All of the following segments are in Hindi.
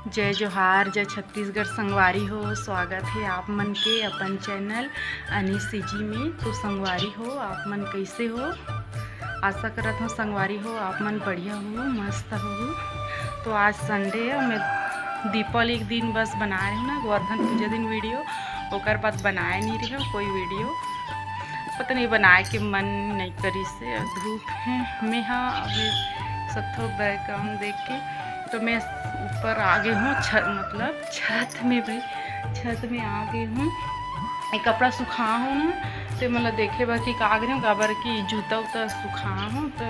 जय जोहार, जय छत्तीसगढ़ संगवारी हो। स्वागत है आप मन के अपन चैनल अनीस जी में। तो संगवारी हो, आप मन कैसे हो? आशा करत हूँ संगवारी हो आप मन बढ़िया हो, मस्त हो। तो आज संडे है, मैं दीपावली एक दिन बस बना रही हूँ ना, गोवर्धन पूजा दिन वीडियो। ओकर बाद बनाए नहीं रही हूँ कोई वीडियो, पता नहीं बनाए के मन नहीं करी से। धूप है मैं, हाँ अभी सब बैकग्राउंड देख के तो मैं ऊपर आ गई हूँ, मतलब छत में भाई, छत में आ गई हूँ। एक कपड़ा सुखा हूँ ना, तो मतलब देखे बा कि का गई हूँ, काबर की जूता उता सुखा हूँ तो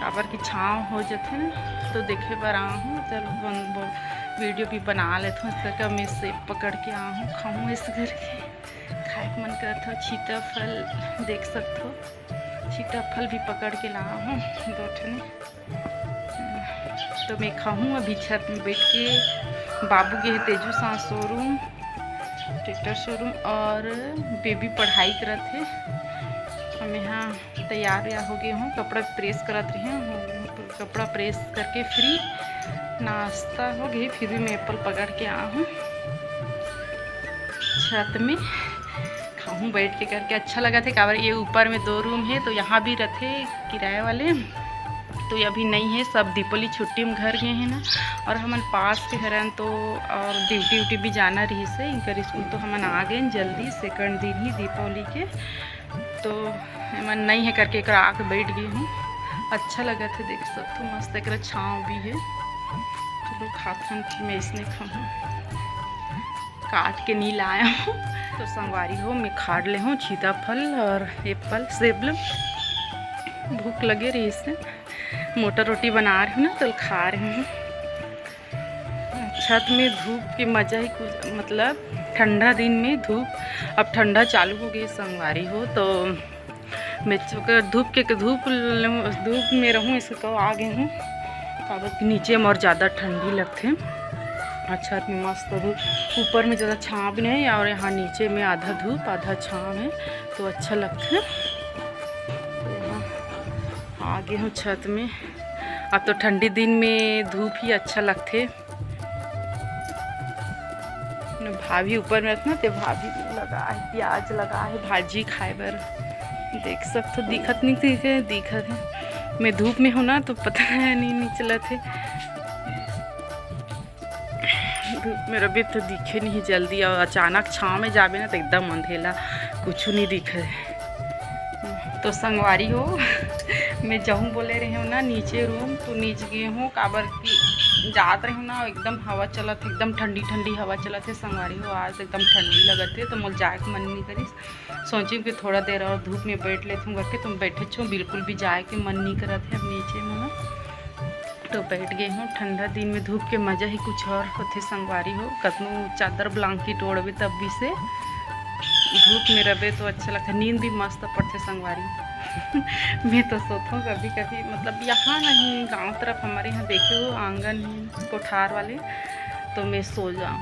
काबर की छाँव हो जाते ना, तो देखे बार आ हूँ। चलो वीडियो भी बना लेते हूँ। इस करके मैं सेब पकड़ के आ हूँ, खाऊँ इस करके खाए मन करता हो। सीता फल देख सकते हो, सीता फल भी पकड़ के ला हूँ दो ठने, तो मैं खाऊँ। अभी छत में बैठ के बाबू के है तेजू सांस शोरूम, ट्रैक्टर शोरूम, और बेबी पढ़ाई करत है। हम यहाँ तैयार व्यार हो गए हूँ, कपड़ा प्रेस करत रही हूँ। कपड़ा प्रेस करके फ्री नाश्ता हो गई, फिर भी मैं एप्पल पकड़ के आ हूँ छत में खाऊँ बैठ के करके। अच्छा लगा था काबर ये ऊपर में 2 रूम है, तो यहाँ भी रहते किराए वाले, तो अभी नहीं है, सब दीपावली छुट्टी में घर गए हैं ना। और हमन पास के हरन तो, और ड्यूटी व्यूटी भी जाना रही से इनकर स्कूल, तो हमन आ गए जल्दी, सेकंड दिन ही दीपावली के। तो हमन नहीं है करके एक आके बैठ गई हूँ। अच्छा लगा था, देख सकते हो मस्त एक छाँव भी है। चलो खाथन कि मैं इसने खाऊँ, काट के नहीं लाया हूँ। तो संगवारी हो, मैं खाड़ ले हूँ सीताफल और एप्पल सेब। भूख लगे रही इससे, मोटा रोटी बना रही हूँ ना, तो खा रही हूँ। छत में धूप की मज़ा ही कुछ, मतलब ठंडा दिन में धूप, अब ठंडा चालू हो गई संगवारी हो। तो मैं धूप में रहूँ इसको तो आ गई हूँ, कागज के नीचे में और ज़्यादा ठंडी लगते। छत में मस्त धूप, ऊपर में ज़्यादा छाँव भी नहीं, और यहाँ नीचे में आधा धूप आधा छाँव है, तो अच्छा लगता है। आगे हूँ छत में। अब तो ठंडी दिन में धूप ही अच्छा लगते। भाभी ऊपर में रहती ना, तो भाभी लगा है प्याज, लगा है भाजी खाए बर, देख सकते हो। दिखत नहीं दिखत है, मैं धूप में हूँ ना, तो पता है नहीं चलत है। धूप में रबे तो दिखे नहीं जल्दी, और अचानक छाँव में जाबे ना तो एकदम अंधेला, कुछ नहीं दिखे। तो संगवारी हो मैं जाऊँ बोले रही हूँ ना नीचे रूम, तो नीचे गई हूँ काबर की जात रही हूँ ना, एकदम हवा चलत है, एकदम ठंडी ठंडी हवा चलत है संगवारी हो। आज एकदम ठंडी लगत है, तो मोल जाए के मन नहीं करिस। सोची कि थोड़ा देर और धूप में बैठ लेती हूँ करके, तुम बैठे छो, बिल्कुल भी जाए के मन नहीं करत है अब नीचे में, तो बैठ गई हूँ। ठंडा दिन में धूप के मज़ा ही कुछ और होते संगवारी हो। कतनों चादर ब्लैंकेट ओढ़बे तब भी से धूप में रहे तो अच्छा लगता है। नींद भी मस्त पड़ते संगवारी मैं तो सोता हूँ कभी कभी, मतलब यहाँ नहीं, गांव तरफ हमारे यहाँ देखे हो आंगन है कोठार वाले, तो मैं सो जाऊँ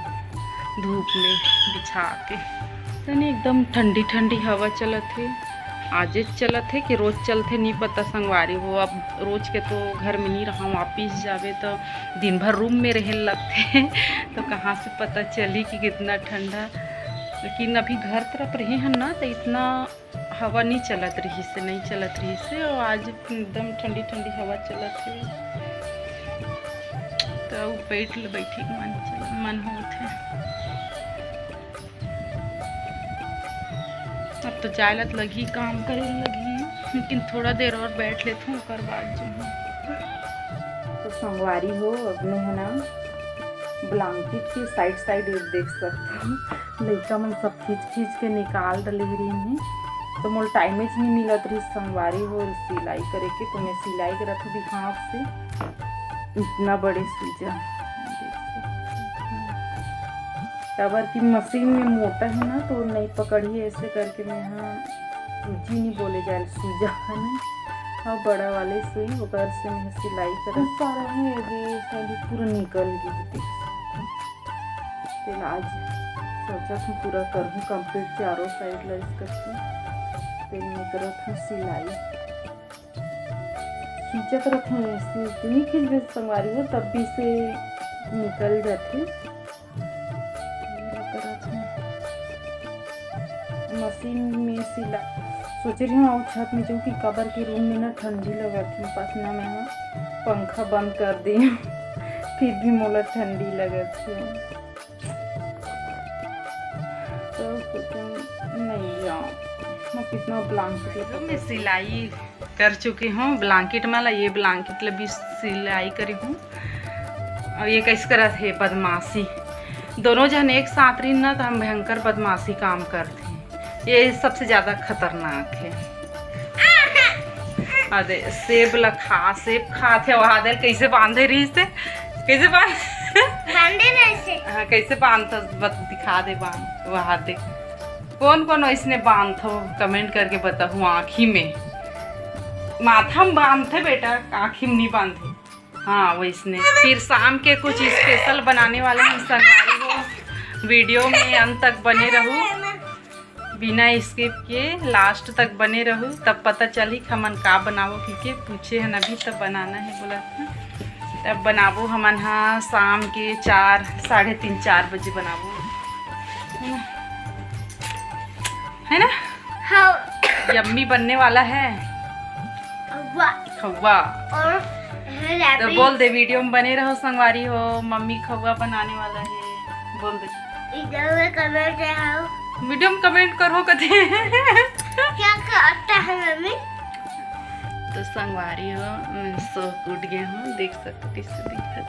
धूप में बिछा के, तो नहीं एकदम ठंडी ठंडी हवा चलत है। आज चलत है कि रोज़ चलते नहीं पता संगवारी हो। अब रोज़ के तो घर में नहीं रहा, वापिस जावे तो दिन भर रूम में रह लगते तो कहाँ से पता चली कि कितना ठंडा। लेकिन अभी घर तरफ रहे हैं ना, तो इतना हवा नहीं चलत रही से, और आज एकदम ठंडी ठंडी हवा चलत है, तो बैठी मन होते। अब तो जाए लगी, काम करे लगी, लेकिन थोड़ा देर और बैठ लेती हूँ, ओकर बाद जो तो संगवारी हो। अब मैं है ना ब्लैंकेट के साइड देख सकते हैं, लड़का मन सब खींच के निकाल डले रही हैं, तो मोल टाइम ही नहीं मिलत रही संगवारी हो सिलाई करे के। तो मैं सिलाई करत हूँ हाथ से, इतना बड़े सूजा काबर की मशीन में मोटा है ना, तो नहीं पकड़ी है, ऐसे करके मैं यहाँ सूजी नहीं बोले जाए, सूजा है ना, और बड़ा वाले सुई होकर से मैं सिलाई करत सारा है, ये पूरा निकल गई। आज सोचा हूँ पूरा करूँ कंप्लीट चारों साइड लग करके, फिर मैं करत हूँ सिलाई, खींचा करत हूँ नहीं खींच संगवारी हो, तब भी से निकल जाती। मशीन में सिला सोच रही हूँ और छत में जो कि कबर के रूम में ना ठंडी लगा थी पसना में हाँ पंखा बंद कर दी फिर भी मोला ठंडी लगा थी तो सोचा नहीं जाऊँ मैं कितना ब्लैंकेट मैं सिलाई कर चुकी हूँ। ब्लैंकेट वाला ये ब्लैंकेट भी सिलाई करी हूँ। और ये कैसे करा थे बदमाशी दोनों जन एक साथ रही ना तो हम भयंकर बदमाशी काम करते हैं। ये सबसे ज़्यादा खतरनाक है। अरे सेब खाते वहाँ दे कैसे बांधे रही से कैसे बांधे हाँ कैसे बांध दिखा दे बांध वहाँ दे कौन कौन इसने बांध हो कमेंट करके बताओ। आँखी में माथा में बांधते बेटा आँखी में नहीं बांधे। हाँ वो इसने फिर शाम के कुछ स्पेशल बनाने वाले हैं संगवारी हो। वीडियो में अंत तक बने रहो बिना स्किप के लास्ट तक बने रहो तब पता चली कि हमन का बनावो क्योंकि पूछे हैं अभी तब बनाना है बोला था तब बनावो हमन हाँ शाम के 4 साढ़े 3 4 बजे बनावो है ना। हाँ यम्मी बनने वाला है खवा तो बोल दे वीडियो में बने रहो संगवारी हो। मम्मी खवा बनाने वाला है बोल दे वीडियो में कमेंट करो कथे क्या करता है मम्मी। तो संगवारी हो सो उठ गए हूँ देख सकते दिखत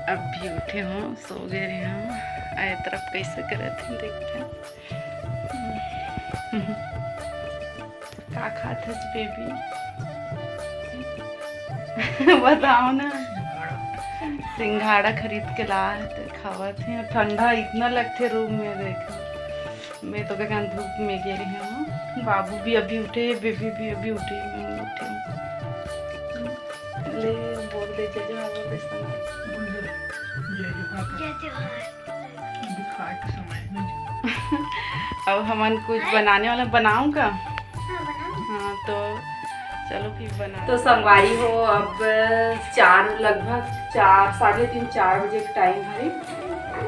अब भी उठे हूँ सो गए रहे हूँ आए तरफ कैसे करे थे देखते क्या खाते बेबी बताओ ना। सिंघाड़ा खरीद के लाए थे खावा थे ठंडा इतना लगते रूम में देखो मैं तो क्या धूप में गिर रही हूँ। बाबू भी अभी उठे बेबी भी अभी उठे मैं उठे ले बोल दे बोल दे अब हमन कुछ बनाने वाला बनाऊंगा। हाँ तो चलो फिर बना। तो संगवारी हो अब 4 लगभग 4 साढ़े 3 4 बजे का टाइम है।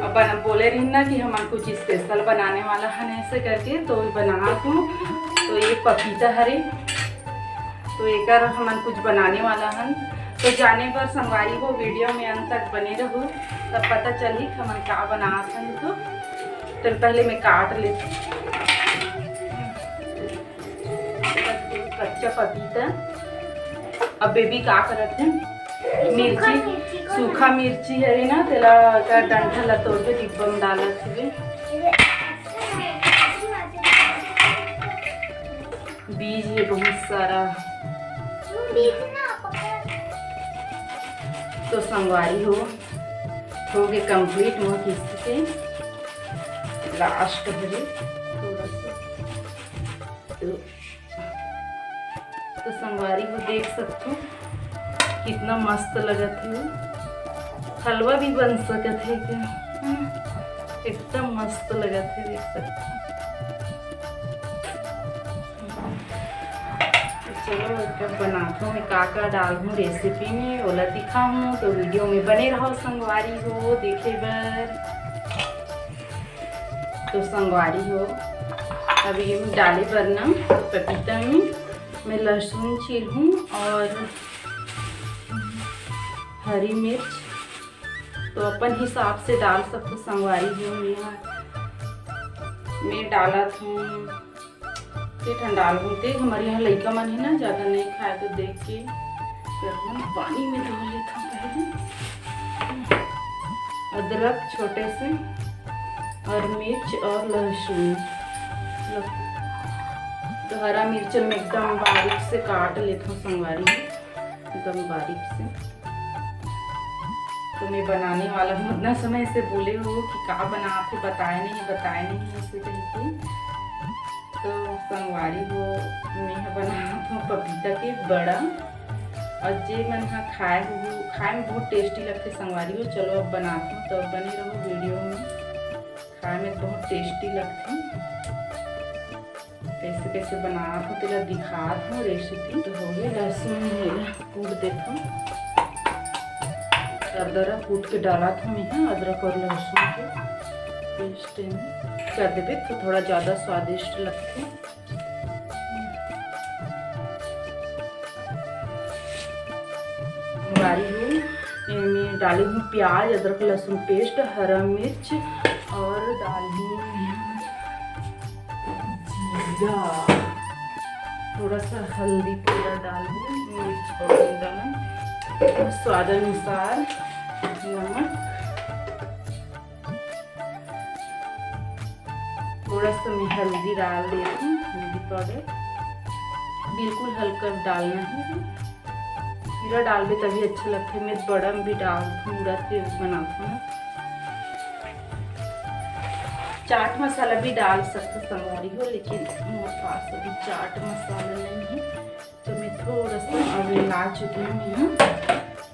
अब बोले रही ना कि हम कुछ स्पेशल बनाने वाला है ऐसे करके तो बना दूँ। तो ये पपीता हरे तो एक हम कुछ बनाने वाला है तो जाने पर संगवारी हो वीडियो में अंत तक बने रहो तब पता चली कि हम क्या बनाते हैं। तो पहले मैं काट लेती कच्चा पपीता। अब बेबी का करत है मिर्ची सूखा मिर्ची है ना तेला का डंठा ला तोड़ के डिब्बा में डालत है बीज है बहुत सारा। तो संगवारी हो गए कंप्लीट मोह किसी से लास्ट है थोड़ा सा तो संगवारी को देख सकते हो कितना मस्त लगत है। हलवा भी बन सकत है क्या एकदम मस्त लगत है देख सकते हो। चलो जब बनाता हूँ मैं का डाल हूँ रेसिपी में ओला दिखा हूँ तो वीडियो में बने रहो संगवारी हो देखे बर। तो संगवारी हो अभी डाले वरना पपीता में मैं लहसुन छील हूँ और हरी मिर्च तो अपन हिसाब से डाल सकते। संगवारी हूँ यहाँ मैं डाला था ठंडाल बोलते हमारे यहाँ लड़का मन है ना ज़्यादा नहीं खाए तो देख के पानी में धो लेता हूँ पहले। अदरक छोटे से और मिर्च और लहसुन तो हरा मिर्च में एकदम बारीक से काट लेता हूँ संगवारी एकदम बारीक से। तो मैं बनाने वाला हूँ इतना समय से बोले हो कि का बनाते बताए नहीं ऐसे कहते। तो संगवारी हो मैं बनाता हूँ पपीता के बड़ा और जे मन खाए में बहुत टेस्टी लगते संगवारी हो। चलो अब बनाता हूँ तो बने रहो वीडियो में खाए में बहुत टेस्टी लगते कैसे कैसे बनाना था तेरा दिखा दूँ रेसिपी। तो हो गई लहसुन कूट देता हूँ अदरक कूट के डाला था मैं, अदरक और लहसुन के पेस्ट कर देवे तो थोड़ा ज़्यादा स्वादिष्ट लगते। संगवारी हो मैं डाली हूँ प्याज, अदरक लहसुन पेस्ट, हरा मिर्च और डाली जीरा, थोड़ा सा हल्दी पाउडर डाल दूँ, मिर्च पाउडर डालें, स्वाद अनुसार नमक, थोड़ा सा मैं हल्दी डाल देती हूँ, हल्दी पाउडर बिल्कुल हल्का डालना है, जीरा डाल भी तभी अच्छा लगता है। मैं बड़ा भी डाल पूरा तेज बनाती हूँ। चाट मसाला भी डाल सकते संगवारी हो, लेकिन मेरे पास अभी चाट मसाला नहीं है तो मैं थोड़ा सा अभी ला चुकी हूँ यहाँ।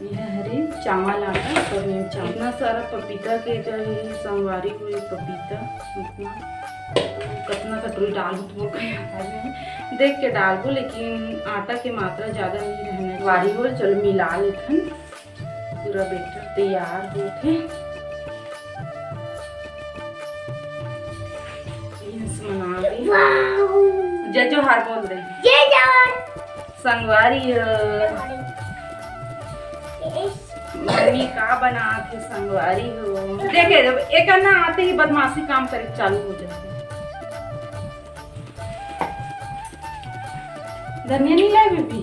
यह हरे चावल आटा तो मैं इतना सारा पपीता के चाहे संगवारी हो, पपीता उतना कितना कटोरी डालूँ तो वो नहीं देख के डाल दो, लेकिन आटा की मात्रा ज़्यादा नहीं रहना वारी हो। चलो मिला लेते, पूरा बेटर तैयार होते जय जोहार बोल रही संगवारी मम्मी का बना थे संगवारी हो। देखे जब एक अन्ना आते ही बदमाशी काम करे चालू हो जाते। धनिया नहीं लाए बेबी?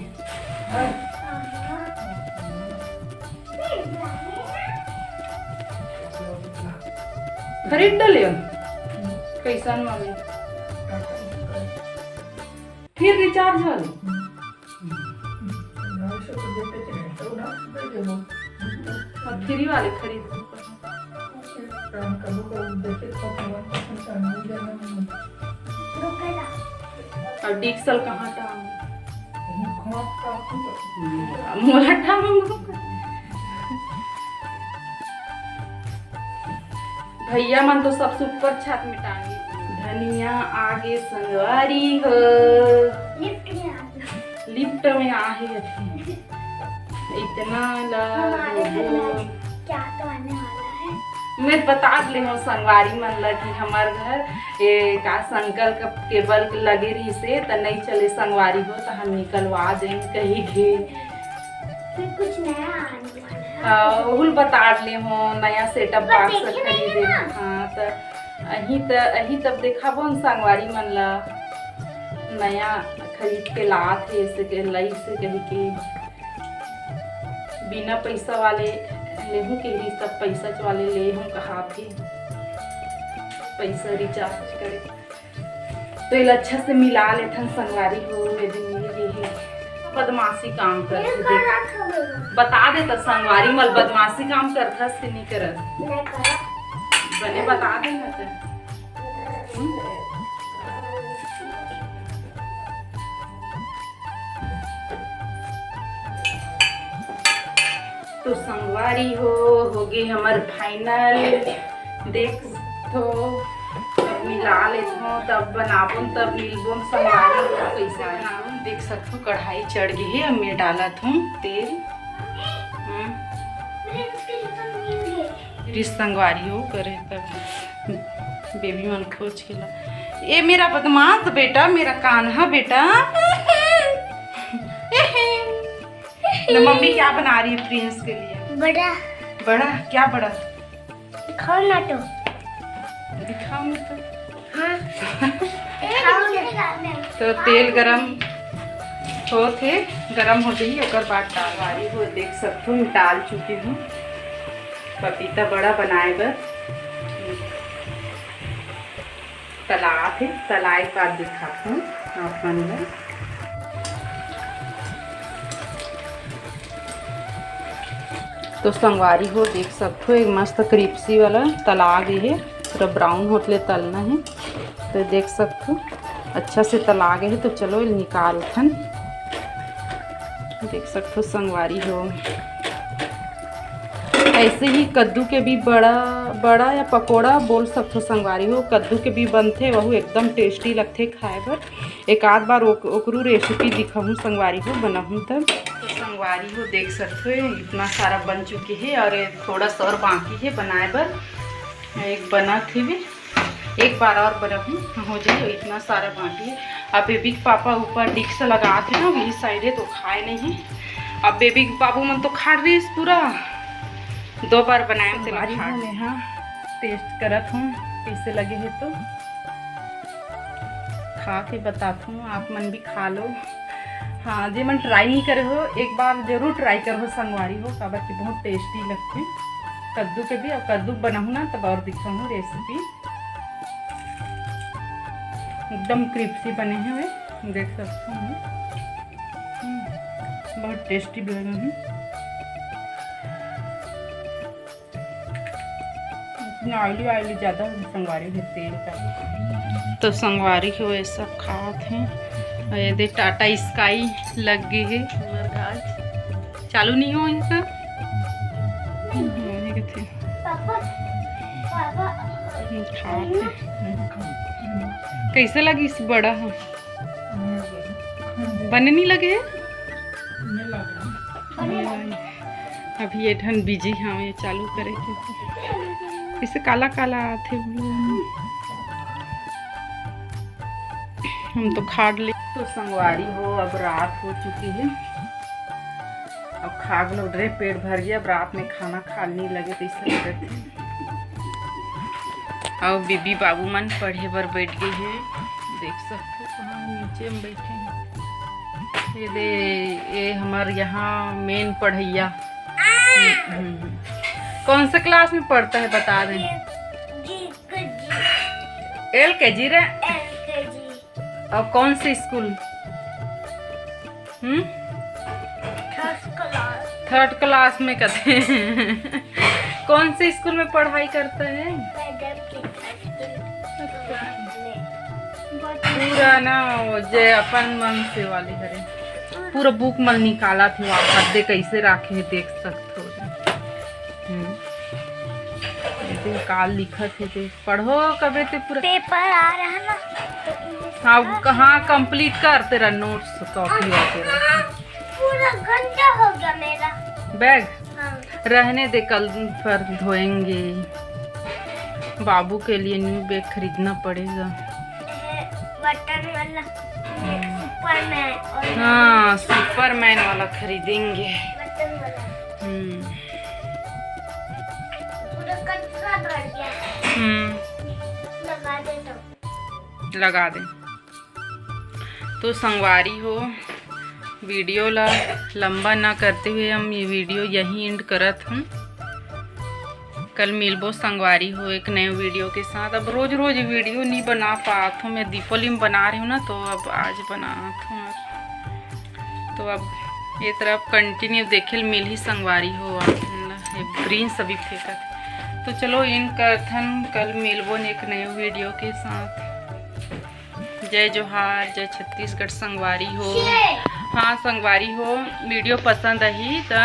खरीद डाले कैसा मम्मी फिर रिचार्ज वाले फ्री वाले खरीद और डिक्सल कहाँ टांग मोला टांग भैया मन तो सबसे ऊपर छत में टांगे। धनिया आगे संगवारी हो लिफ्ट में आहे इतना क्या तो आने वाला है। मैं बता ले हूँ संगवारी मन ला कि हमार घर का संकल का केबल लगे रही से तो नहीं चले संगवारी हो तो हम निकलवा दें कहीं घे कुछ नया आने वाला है। उल बता ले हूँ नया सेटअप बॉक्स खरीदे। हाँ तो अही तब देखा बोन संगवारी मन ला नया खरीद के लात है ऐसे के लई से कहीं के बिना पैसा वाले लेहूँ के लिए सब पैसा वाले ले हूँ कहा थे पैसा रिचार्ज करे तो ये अच्छा से मिला लेथन संगवारी हो। ये बदमाशी काम कर बता दे तो संगवारी मल बदमाशी काम करता से नहीं करत बने बता देना तो संगवारी हो गई हमार फाइनल। देख तो तब मिला लेते तब बनाबो तब मिलबो संगवारी हो कैसे बनाबो। देख सकते कढ़ाई चढ़ गई है। अब मैं डाला था तेल रिस संगवारी हो करे तब बेबी मन खोज के ला। ये मेरा बदमाश बेटा, मेरा कान्हा बेटा। तो मम्मी क्या बना रही है प्रिंस के लिए? बड़ा बड़ा क्या बड़ा? दिखाओ ना तो दिखाओ ना तो। हाँ तो तेल गरम होते गरम होते ही एक बाद डालवारी हो। देख सकते हो डाल चुकी हूँ पपीता बड़ा बनाए बर तलाब है। तलाए के बाद दिखाता हूँ आप मन में। तो संगवारी हो देख सकते हो एक मस्त क्रिप्सी वाला तला गई है। पूरा ब्राउन होटले तलना है तो देख सकते हो अच्छा से तला गए है। तो चलो निकाल थन। देख सकते हो संगवारी हो ऐसे ही कद्दू के भी बड़ा या पकोड़ा बोल सकते हो संगवारी हो। कद्दू के भी बनते वह एकदम टेस्टी लगते खाए बर। एक आध बार ओकरू रेसिपी दिखाऊँ संगवारी हो बनाऊँ तब। तो संगवारी हो देख सकते हो इतना सारा बन चुकी है और थोड़ा सा और बाकी है बनाए बर। एक बना थी भी, एक बार और बना हो जाए, इतना सारा बाकी है। अब बेबी के पापा ऊपर डिक्स लगा थे ना इस साइड है तो खाए नहीं है। अब बेबी के बाबू मन तो खा रही है पूरा, 2 बार बनाए थे। मैं हाँ टेस्ट करत हूँ कैसे लगे है तो खा के बताता हूँ, आप मन भी खा लो। हाँ जे मन ट्राई नहीं करे हो एक बार जरूर ट्राई करो संगवारी हो, काबर की बहुत टेस्टी लगते कद्दू के भी। अब कद्दू बनाऊँ ना तब और दिखाऊँ रेसिपी। एकदम क्रिस्पी बने हैं वे, देख सकते हैं बहुत टेस्टी बने हैं। ऑयली ऑयली ज़्यादा संगवारी है तेल का, तो संगवारी हो ये सब खाते हैं। ये दे टाटा स्काई लग गई है, आज चालू नहीं हो इनका। कैसे लगी इस बड़ा है बने नहीं लगे अभी ये ठन बिजी। हाँ ये चालू करे इसे काला काला आते हम तो खाड़ ले। तो संगवारी हो अब रात हो चुकी है, अब खाग लो रे, पेट भर गया। अब रात में खाना खाने लगे तो इससे लगे थे। और बीबी बाबू मन पढ़े बर बैठ गई है, देख सकते हो कहाँ नीचे में बैठे हैं। ये दे ये हमारे यहाँ मेन पढ़ैया कौन सा क्लास में पढ़ता है बता दें। LKG रे। और कौन से स्कूल? 3rd क्लास में कहते हैं। कौन से स्कूल में पढ़ाई करता है? पूरा ना जे अपन मन से वाली हरे पूरा बुक मन निकाला थी वहाँ दे कैसे राखे देख सकते हो। काल लिखा थे देख पढ़ो कबे ते पूरा पेपर आ रहा ना। हाँ कहाँ कंप्लीट कर तेरा नोट्स कॉपी वगैरह। पूरा घंटा हो गया मेरा बैग। हाँ। रहने दे कल पर धोएंगे। बाबू के लिए न्यू बैग खरीदना पड़ेगा। बटन वाला सुपरमैन और हाँ सुपरमैन वाला खरीदेंगे। बटन वाला पूरा कचरा भर गया। लगा दे तो लगा दे। तो संगवारी हो वीडियो ला लंबा ना करते हुए हम ये वीडियो यहीं एंड करत हूँ। कल मिलबो संगवारी हो एक नए वीडियो के साथ। अब रोज रोज वीडियो नहीं बना पाता हूँ, मैं दीपावली में बना रही हूँ ना तो अब आज बनाता हूँ। तो अब ये तरफ कंटिन्यू देखे मिल ही संगवारी हो ब्रीन सभी फेंका। तो चलो इन कथन कल मिलबो एक नए वीडियो के साथ। जय जोहार, जय छत्तीसगढ़। संगवारी हो हाँ संगवारी हो वीडियो पसंद आई तो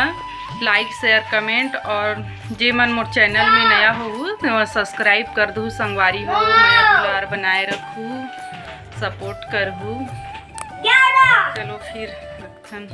लाइक शेयर कमेंट और जे मन मोर चैनल में नया हो तो सब्सक्राइब कर दू। संगवारी हो मैं दुलार बनाए रखूँ, सपोर्ट करहूँ। चलो फिर रखन।